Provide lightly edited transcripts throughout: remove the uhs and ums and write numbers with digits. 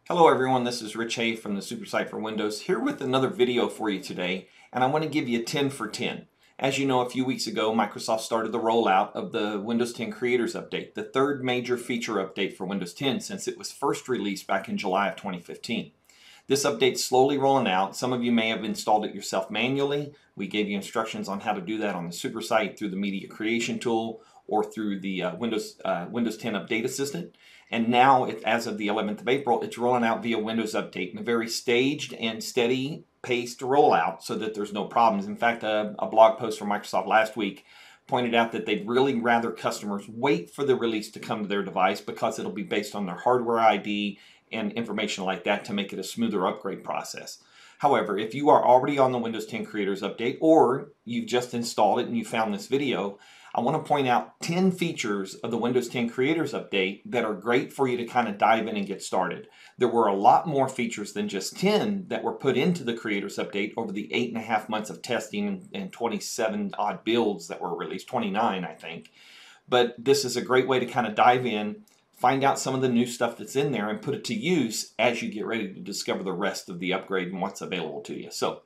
Hello everyone, this is Rich Hay from the Super Site for Windows here with another video for you today, and I want to give you 10 for 10. As you know, a few weeks ago Microsoft started the rollout of the Windows 10 Creators Update, the third major feature update for Windows 10 since it was first released back in July of 2015. This update's slowly rolling out. Some of you may have installed it yourself manually. We gave you instructions on how to do that on the Super Site through the Media Creation tool or through the Windows 10 Update Assistant. And now, as of the 11th of April, it's rolling out via Windows Update in a very staged and steady paced rollout so that there's no problems. In fact, a blog post from Microsoft last week pointed out that they'd really rather customers wait for the release to come to their device because it'll be based on their hardware ID and information like that to make it a smoother upgrade process. However, if you are already on the Windows 10 Creators Update or you've just installed it and you found this video, I want to point out 10 features of the Windows 10 Creators Update that are great for you to kind of dive in and get started. There were a lot more features than just 10 that were put into the Creators Update over the 8.5 months of testing and 27 odd builds that were released, 29 I think. But this is a great way to kind of dive in, find out some of the new stuff that's in there and put it to use as you get ready to discover the rest of the upgrade and what's available to you. So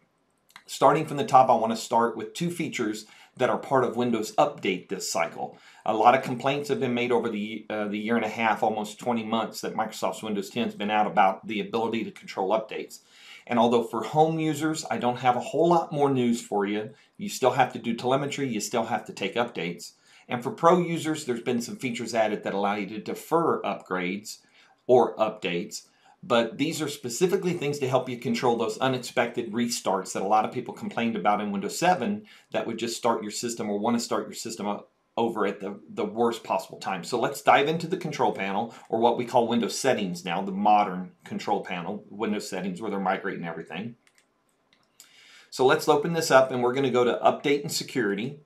starting from the top, I want to start with two features that are part of Windows Update this cycle. A lot of complaints have been made over the year and a half, almost 20 months that Microsoft's Windows 10 has been out about the ability to control updates. And although for home users, I don't have a whole lot more news for you. You still have to do telemetry, you still have to take updates. And for pro users, there's been some features added that allow you to defer upgrades or updates. But these are specifically things to help you control those unexpected restarts that a lot of people complained about in Windows 7 that would just start your system or want to start your system over at the worst possible time. So let's dive into the control panel, or what we call Windows Settings now, the modern control panel, Windows Settings, where they're migrating everything. So let's open this up and we're going to go to Update and Security.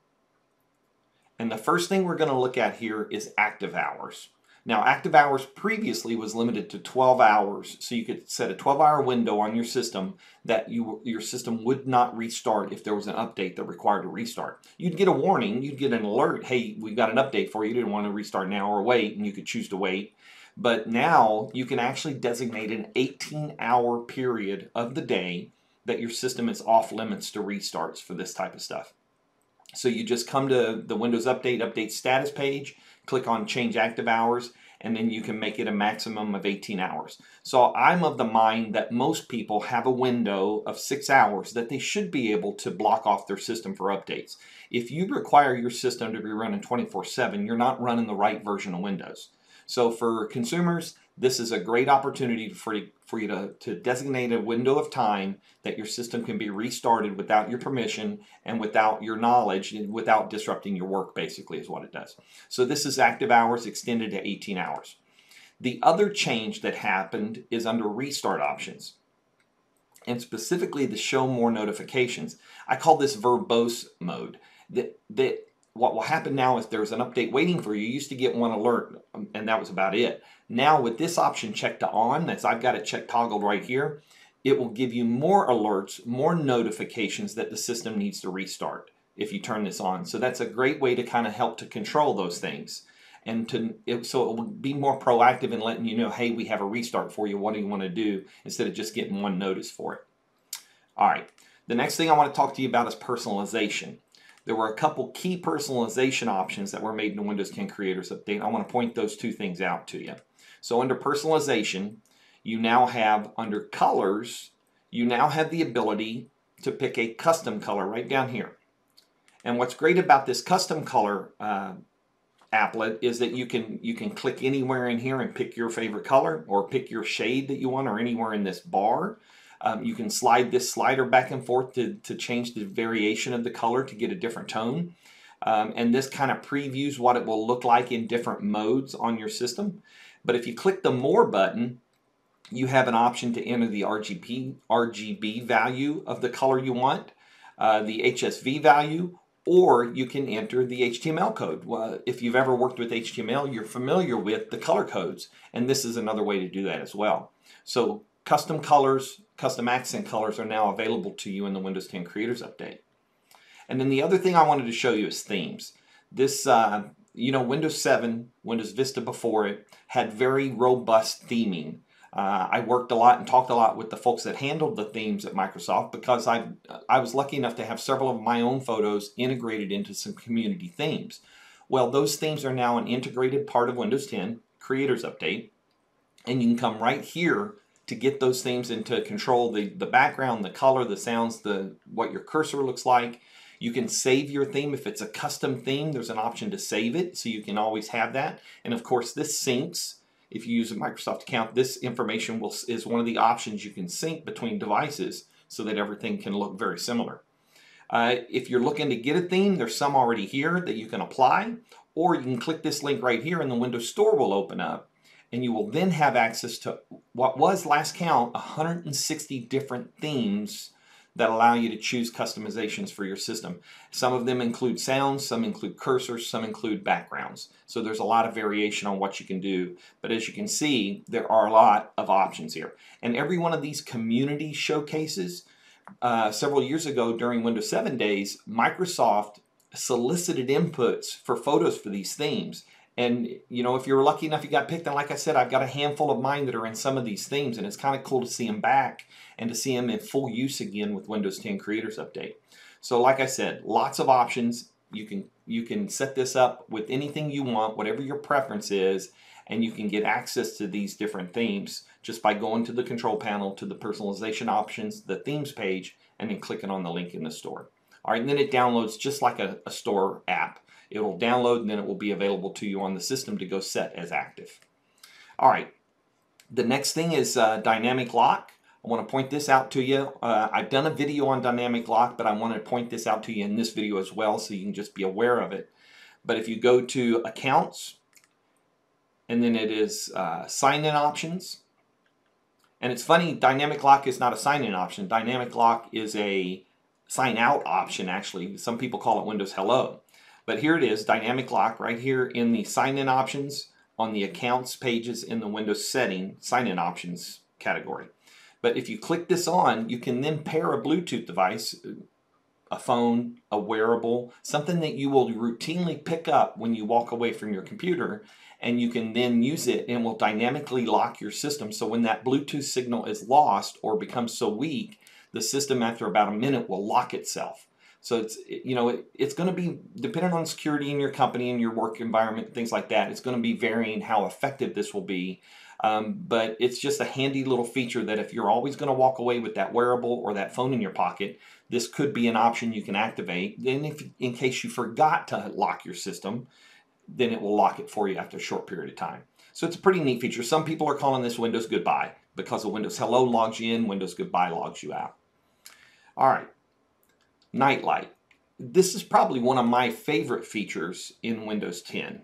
And the first thing we're going to look at here is active hours. Now, active hours previously was limited to 12 hours, so you could set a 12-hour window on your system that your system would not restart if there was an update that required a restart. You'd get a warning, you'd get an alert, hey, we've got an update for you, you didn't want to restart now or wait, and you could choose to wait. But now you can actually designate an 18-hour period of the day that your system is off limits to restarts for this type of stuff. So you just come to the Windows Update status page, click on Change Active Hours, and then you can make it a maximum of 18 hours. So I'm of the mind that most people have a window of 6 hours that they should be able to block off their system for updates. If you require your system to be running 24/7, you're not running the right version of Windows. So for consumers, this is a great opportunity for you to designate a window of time that your system can be restarted without your permission and without your knowledge and without disrupting your work, basically, is what it does. So this is active hours extended to 18 hours. The other change that happened is under restart options, and specifically the show more notifications. I call this verbose mode. What will happen now is there's an update waiting for you. You used to get one alert, and that was about it. Now with this option checked to on, that's I've got it checked toggled right here, it will give you more alerts, more notifications that the system needs to restart if you turn this on. So that's a great way to kind of help to control those things. And so it will be more proactive in letting you know, hey, we have a restart for you. What do you want to do? Instead of just getting one notice for it. All right. The next thing I want to talk to you about is personalization. There were a couple key personalization options that were made in the Windows 10 Creators Update. I want to point those two things out to you. So under personalization, you now have, under colors, you now have the ability to pick a custom color right down here. And what's great about this custom color applet is that you can click anywhere in here and pick your favorite color or pick your shade that you want, or anywhere in this bar. You can slide this slider back and forth to change the variation of the color to get a different tone. And this kind of previews what it will look like in different modes on your system. But if you click the More button, you have an option to enter the RGB value of the color you want, the HSV value, or you can enter the HTML code. Well, if you've ever worked with HTML, you're familiar with the color codes, and this is another way to do that as well. So custom colors, custom accent colors are now available to you in the Windows 10 Creators Update. And then the other thing I wanted to show you is themes. This, Windows 7, Windows Vista before it, had very robust theming. I worked a lot and talked a lot with the folks that handled the themes at Microsoft because I was lucky enough to have several of my own photos integrated into some community themes. Well, those themes are now an integrated part of Windows 10 Creators Update, and you can come right here to get those themes and to control the background, the color, the sounds, what your cursor looks like. You can save your theme. If it's a custom theme, there's an option to save it, so you can always have that. And of course, this syncs. If you use a Microsoft account, this information is one of the options you can sync between devices so that everything can look very similar. If you're looking to get a theme, there's some already here that you can apply, or you can click this link right here and the Windows Store will open up, and you will then have access to what was, last count, 160 different themes that allow you to choose customizations for your system. Some of them include sounds, some include cursors, some include backgrounds. So there's a lot of variation on what you can do. But as you can see, there are a lot of options here. And every one of these community showcases, several years ago during Windows 7 days, Microsoft solicited inputs for photos for these themes. And you know, if you're lucky enough you got picked, and like I said, I've got a handful of mine that are in some of these themes, and it's kind of cool to see them back and to see them in full use again with Windows 10 Creators Update. So like I said, lots of options. You can set this up with anything you want, whatever your preference is, and you can get access to these different themes just by going to the control panel, to the personalization options, the themes page, and then clicking on the link in the store. All right, and then it downloads just like a store app. It will download and then it will be available to you on the system to go set as active. All right, the next thing is dynamic lock. I want to point this out to you. I've done a video on dynamic lock, but I want to point this out to you in this video as well so you can just be aware of it. But if you go to accounts, and then it is sign-in options. And it's funny, dynamic lock is not a sign-in option. Dynamic lock is a sign-out option, actually. Some people call it Windows Hello. But here it is, dynamic lock, right here in the sign-in options on the accounts pages in the Windows setting sign-in options category. But if you click this on, you can then pair a Bluetooth device, a phone, a wearable, something that you will routinely pick up when you walk away from your computer, and you can then use it and will dynamically lock your system. So when that Bluetooth signal is lost or becomes so weak, the system after about a minute will lock itself. So it's going to be dependent on security in your company and your work environment, things like that. It's going to be varying how effective this will be. But it's just a handy little feature that if you're always going to walk away with that wearable or that phone in your pocket, this could be an option you can activate. Then if in case you forgot to lock your system, then it will lock it for you after a short period of time. So it's a pretty neat feature. Some people are calling this Windows Goodbye because of Windows Hello logs you in, Windows Goodbye logs you out. All right. Nightlight. This is probably one of my favorite features in Windows 10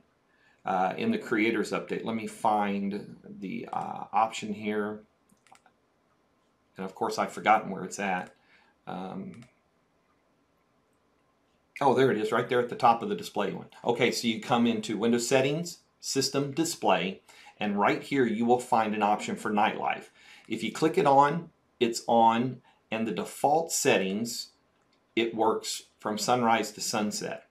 in the Creators Update. Let me find the option here. And of course, I've forgotten where it's at. Oh, there it is, right there at the top of the display one. Okay, so you come into Windows Settings, System Display, and right here you will find an option for Night Life. If you click it on, it's on, and the default settings, it works from sunrise to sunset.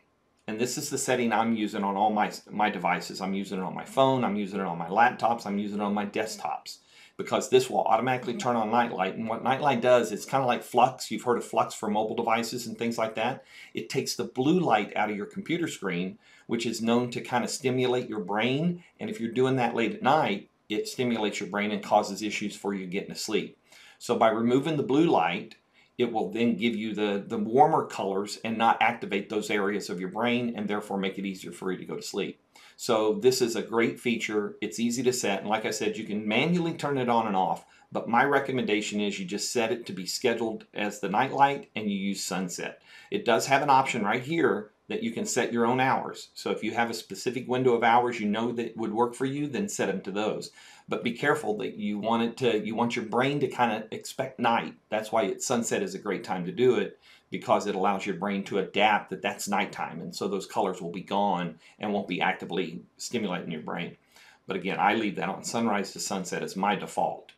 And this is the setting I'm using on all my devices. I'm using it on my phone, I'm using it on my laptops, I'm using it on my desktops, because this will automatically turn on Nightlight. And what Nightlight does, it's kind of like Flux. You've heard of Flux for mobile devices and things like that. It takes the blue light out of your computer screen, which is known to kind of stimulate your brain. And if you're doing that late at night, it stimulates your brain and causes issues for you getting to sleep. So by removing the blue light, it will then give you the warmer colors and not activate those areas of your brain, and therefore make it easier for you to go to sleep. So this is a great feature. It's easy to set, and like I said, you can manually turn it on and off, but my recommendation is you just set it to be scheduled as the night light and you use sunset. It does have an option right here that you can set your own hours. So if you have a specific window of hours you know that would work for you, then set them to those. But be careful that you want your brain to kind of expect night. That's why sunset is a great time to do it, because it allows your brain to adapt that that's nighttime, and so those colors will be gone and won't be actively stimulating your brain. But again, I leave that on sunrise to sunset as my default.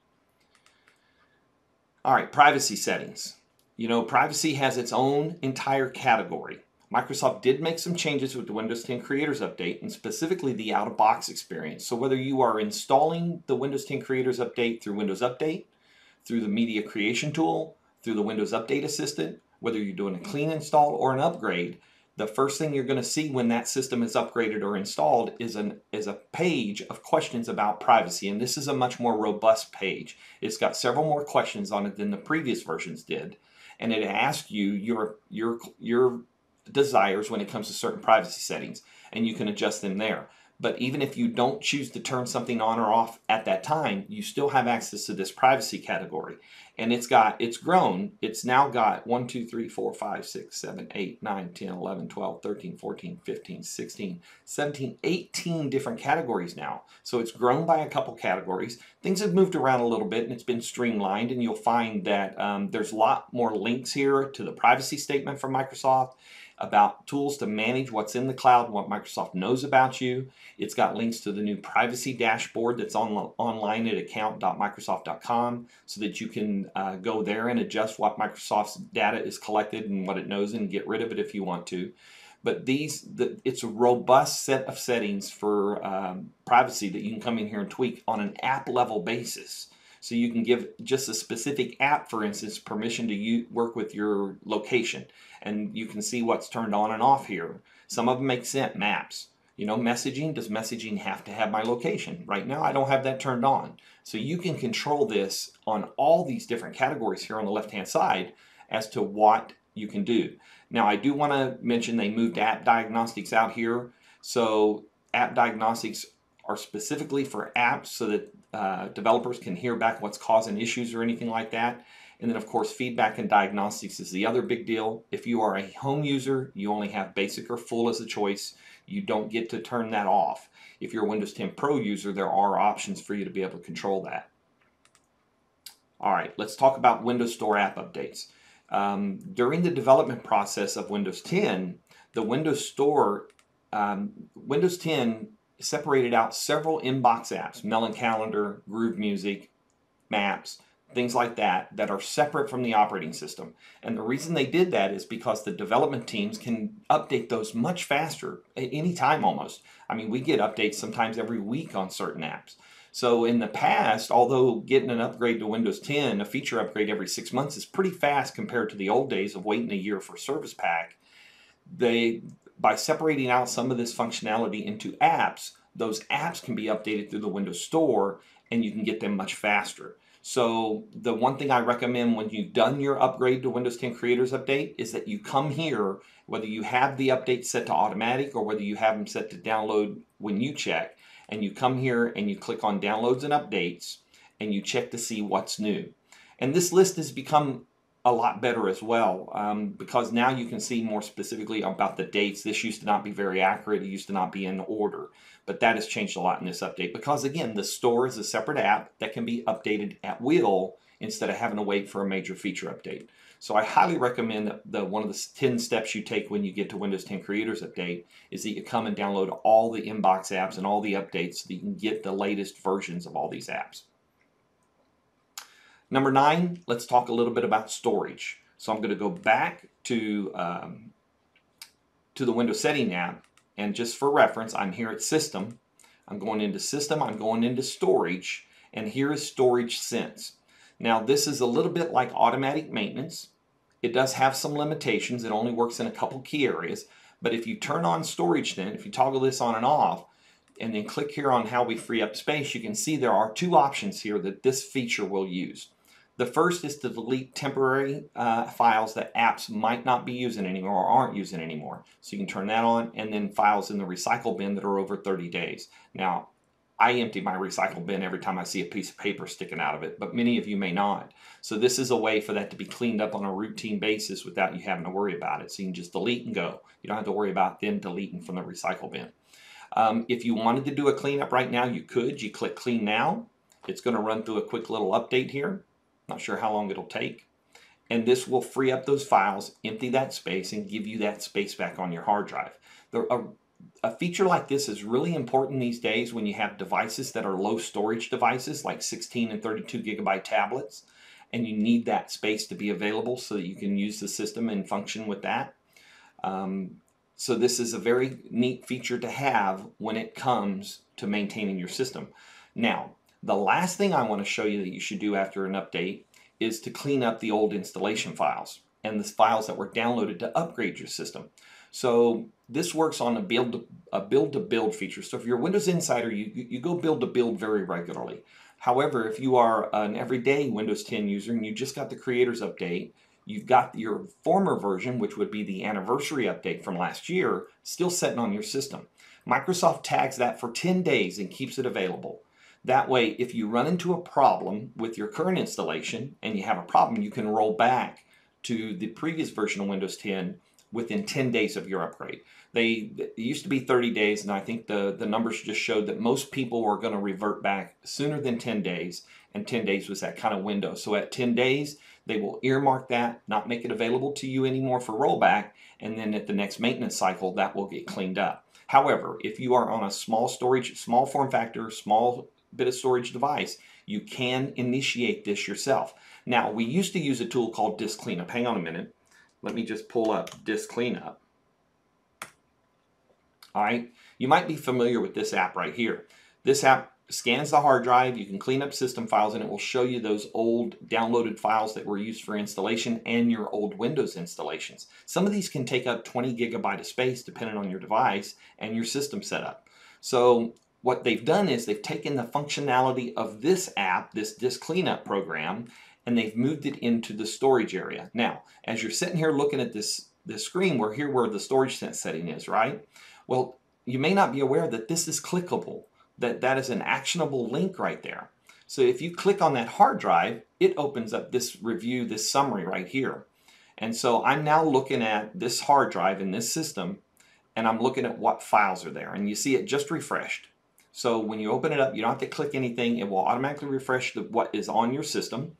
All right, privacy settings. You know, privacy has its own entire category. Microsoft did make some changes with the Windows 10 Creators Update, and specifically the out-of-box experience. So whether you are installing the Windows 10 Creators Update through Windows Update, through the Media Creation Tool, through the Windows Update Assistant, whether you're doing a clean install or an upgrade, the first thing you're going to see when that system is upgraded or installed is a page of questions about privacy. And this is a much more robust page. It's got several more questions on it than the previous versions did. And it asks you your desires when it comes to certain privacy settings, and you can adjust them there. But even if you don't choose to turn something on or off at that time, you still have access to this privacy category. And it's grown. It's now got 1, 2, 3, 4, 5, 6, 7, 8, 9, 10, 11, 12, 13, 14, 15, 16, 17, 18 different categories now. So it's grown by a couple categories. Things have moved around a little bit and it's been streamlined, and you'll find that there's a lot more links here to the privacy statement from Microsoft, about tools to manage what's in the cloud and what Microsoft knows about you. It's got links to the new privacy dashboard that's online at account.microsoft.com, so that you can go there and adjust what Microsoft's data is collected and what it knows, and get rid of it if you want to. But it's a robust set of settings for privacy that you can come in here and tweak on an app level basis. So you can give just a specific app, for instance, permission to work with your location. And you can see what's turned on and off here. Some of them make sense. Maps. You know, messaging. Does messaging have to have my location? Right now, I don't have that turned on. So you can control this on all these different categories here on the left-hand side as to what you can do. Now, I do want to mention they moved app diagnostics out here. So app diagnostics are specifically for apps so that developers can hear back what's causing issues or anything like that. And then, of course, feedback and diagnostics is the other big deal. If you are a home user, you only have basic or full as a choice. You don't get to turn that off. If you're a Windows 10 Pro user, there are options for you to be able to control that. All right, let's talk about Windows Store app updates. During the development process of Windows 10, the Windows Store, Windows 10 separated out several inbox apps, Melon Calendar, Groove Music, Maps, things like that, that are separate from the operating system. And the reason they did that is because the development teams can update those much faster at any time almost. I mean, we get updates sometimes every week on certain apps. So in the past, although getting an upgrade to Windows 10, a feature upgrade every 6 months, is pretty fast compared to the old days of waiting a year for Service Pack, by separating out some of this functionality into apps, those apps can be updated through the Windows Store and you can get them much faster. So the one thing I recommend when you've done your upgrade to Windows 10 Creators Update is that you come here, whether you have the updates set to automatic or whether you have them set to download when you check, and you come here and you click on Downloads and Updates and you check to see what's new. And this list has become a lot better as well, because now you can see more specifically about the dates. This used to not be very accurate. It used to not be in order, but that has changed a lot in this update, because again, the store is a separate app that can be updated at will instead of having to wait for a major feature update. So I highly recommend that one of the 10 steps you take when you get to Windows 10 Creators Update is that you come and download all the inbox apps and all the updates so that you can get the latest versions of all these apps. Number 9, let's talk a little bit about storage. So I'm going to go back to the Windows Setting app, and just for reference, I'm here at System. I'm going into System, I'm going into Storage, and here is Storage Sense. Now this is a little bit like automatic maintenance. It does have some limitations. It only works in a couple key areas, but if you turn on Storage then, if you toggle this on and off, and then click here on how we free up space, you can see there are 2 options here that this feature will use. The first is to delete temporary files that apps might not be using anymore or aren't using anymore. So you can turn that on, and then files in the recycle bin that are over 30 days. Now, I empty my recycle bin every time I see a piece of paper sticking out of it, but many of you may not. So this is a way for that to be cleaned up on a routine basis without you having to worry about it. So you can just delete and go. You don't have to worry about them deleting from the recycle bin. If you wanted to do a cleanup right now, you could. You click Clean Now. It's going to run through a quick little update here. Not sure how long it'll take. And this will free up those files, empty that space, and give you that space back on your hard drive. A feature like this is really important these days when you have devices that are low storage devices like 16 and 32 gigabyte tablets, and you need that space to be available so that you can use the system and function with that. So this is a very neat feature to have when it comes to maintaining your system. Now, the last thing I want to show you that you should do after an update is to clean up the old installation files and the files that were downloaded to upgrade your system. So this works on a build to build feature. So if you're a Windows Insider, you go build to build very regularly. However, if you are an everyday Windows 10 user and you just got the Creators Update, you've got your former version, which would be the anniversary update from last year, still sitting on your system. Microsoft tags that for 10 days and keeps it available. That way, if you run into a problem with your current installation and you have a problem, you can roll back to the previous version of Windows 10 within 10 days of your upgrade. It used to be 30 days, and I think the numbers just showed that most people were going to revert back sooner than 10 days, and 10 days was that kind of window. So at 10 days, they will earmark that, not make it available to you anymore for rollback, and then at the next maintenance cycle, that will get cleaned up. However, if you are on a small storage, small form factor, small bit of storage device, you can initiate this yourself. Now, we used to use a tool called Disk Cleanup. Hang on a minute. Let me just pull up Disk Cleanup. All right, you might be familiar with this app right here. This app scans the hard drive, you can clean up system files, and it will show you those old downloaded files that were used for installation and your old Windows installations. Some of these can take up 20 gigabyte of space depending on your device and your system setup. So what they've done is they've taken the functionality of this app, this Disk Cleanup program, and they've moved it into the storage area. Now, as you're sitting here looking at this screen, we're here where the storage setting is, right? Well, you may not be aware that this is clickable, that is an actionable link right there. So if you click on that hard drive, it opens up this review, this summary right here. And so I'm now looking at this hard drive in this system, and I'm looking at what files are there. And you see it just refreshed. So when you open it up, you don't have to click anything. It will automatically refresh what is on your system.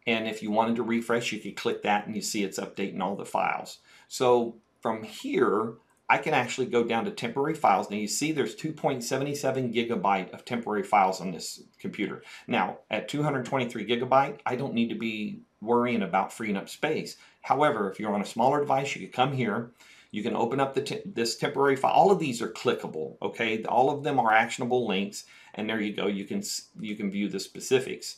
And if you wanted to refresh, you could click that and you see it's updating all the files. So from here, I can actually go down to temporary files. Now you see there's 2.77 gigabyte of temporary files on this computer. Now at 223 gigabyte, I don't need to be worrying about freeing up space. However, if you're on a smaller device, you can come here. You can open up this temporary file. All of these are clickable, okay? All of them are actionable links, and there you go. You can view the specifics.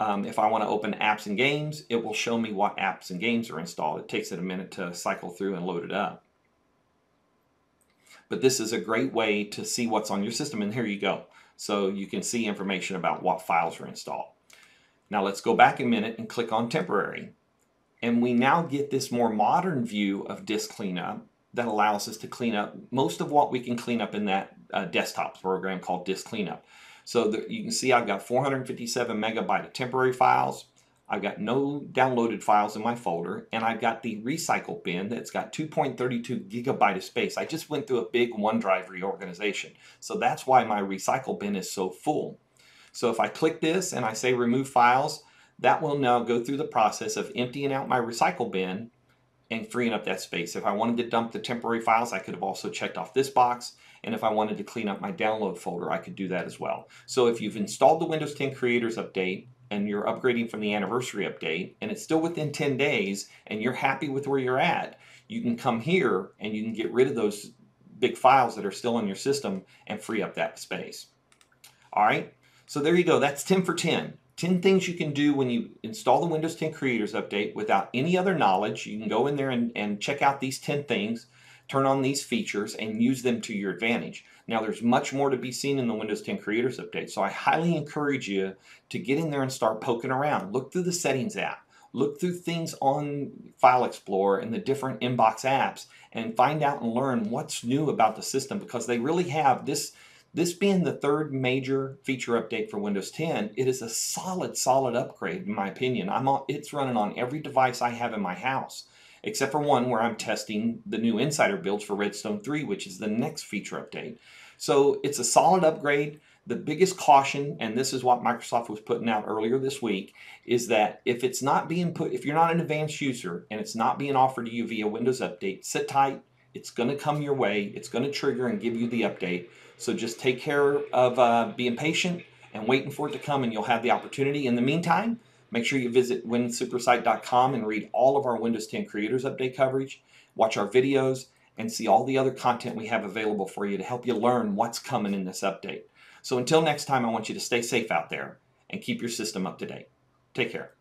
If I want to open apps and games, it will show me what apps and games are installed. It takes it a minute to cycle through and load it up. But this is a great way to see what's on your system, and here you go. So you can see information about what files are installed. Now let's go back a minute and click on temporary. And we now get this more modern view of Disk Cleanup that allows us to clean up most of what we can clean up in that desktop program called Disk Cleanup. So you can see I've got 457 megabyte of temporary files. I've got no downloaded files in my folder, and I've got the recycle bin that's got 2.32 gigabyte of space. I just went through a big OneDrive reorganization. So that's why my recycle bin is so full. So if I click this and I say remove files, that will now go through the process of emptying out my recycle bin and freeing up that space. If I wanted to dump the temporary files, I could have also checked off this box. And if I wanted to clean up my download folder, I could do that as well. So if you've installed the Windows 10 Creators Update and you're upgrading from the anniversary update and it's still within 10 days and you're happy with where you're at, you can come here and you can get rid of those big files that are still in your system and free up that space. All right, so there you go. That's 10 for 10. 10 things you can do when you install the Windows 10 Creators Update without any other knowledge. You can go in there and check out these 10 things, turn on these features, and use them to your advantage. Now, there's much more to be seen in the Windows 10 Creators Update, so I highly encourage you to get in there and start poking around. Look through the Settings app. Look through things on File Explorer and the different inbox apps and find out and learn what's new about the system, because they really have this being the third major feature update for Windows 10, it is a solid upgrade in my opinion. It's running on every device I have in my house, except for one where I'm testing the new Insider builds for Redstone 3, which is the next feature update. So it's a solid upgrade. The biggest caution, and this is what Microsoft was putting out earlier this week, is that if it's not being if you're not an advanced user and it's not being offered to you via Windows Update, sit tight. It's going to come your way. It's going to trigger and give you the update. So just take care of being patient and waiting for it to come, and you'll have the opportunity. In the meantime, Make sure you visit winsupersite.com and read all of our Windows 10 Creators Update coverage, watch our videos, and see all the other content we have available for you to help you learn what's coming in this update. So until next time, I want you to stay safe out there and keep your system up to date. Take care.